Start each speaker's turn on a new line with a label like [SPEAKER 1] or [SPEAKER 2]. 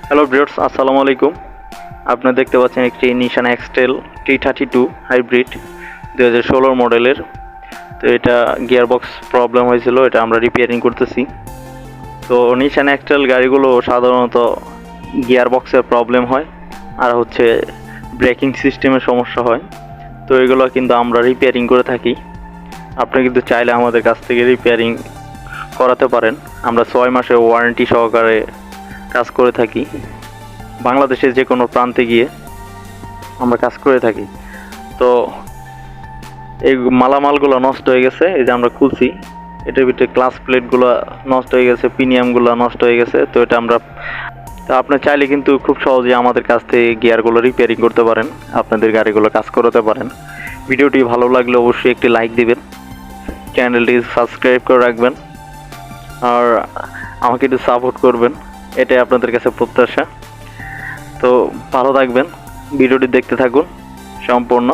[SPEAKER 1] Hello viewers, আসসালামু আলাইকুম। আপনারা দেখতে পাচ্ছেন একটি নিশান এক্সটেল T32 হাইব্রিড 2016 মডেলের। তো এটা গিয়ারবক্স প্রবলেম হয়েছিল, এটা আমরা রিপেয়ারিং করতেছি। তো নিশান এক্সটেল গাড়িগুলো সাধারণত গিয়ারবক্সের প্রবলেম হয় আর হচ্ছে ব্রেকিং সিস্টেমের সমস্যা হয়। তো এগুলো কিন্তু আমরা রিপেয়ারিং করে থাকি। আপনি কিন্তু চাইলে আমাদের কাছ থেকে রিপেয়ারিং করাতে পারেন। আমরা 6 মাসের ওয়ারেন্টি সহকারে কাজ করে থাকি। বাংলাদেশের যে কোনো প্রান্তে গিয়ে আমরা কাজ করে থাকি। তো এই মালামালগুলো নষ্ট হয়ে গেছে, এই যে আমরা খুলছি, এটার ভিতরে ক্লাস প্লেটগুলো নষ্ট হয়ে গেছে, পিনিয়ামগুলো নষ্ট হয়ে গেছে। তো এটা আমরা আপনি চাইলে কিন্তু খুব সহজে আমাদের কাছ থেকে গিয়ারগুলো রিপেয়ারিং করতে পারেন, আপনাদের গাড়িগুলো কাজ করাতে পারেন। ভিডিওটি ভালো লাগলে অবশ্যই একটি লাইক দিবেন, চ্যানেলটি সাবস্ক্রাইব করে রাখবেন আর আমাকে একটু সাপোর্ট করবেন, এটাই আপনাদের কাছে প্রত্যাশা। তো ভালো থাকবেন, ভিডিওটি দেখতে থাকুন সম্পূর্ণ।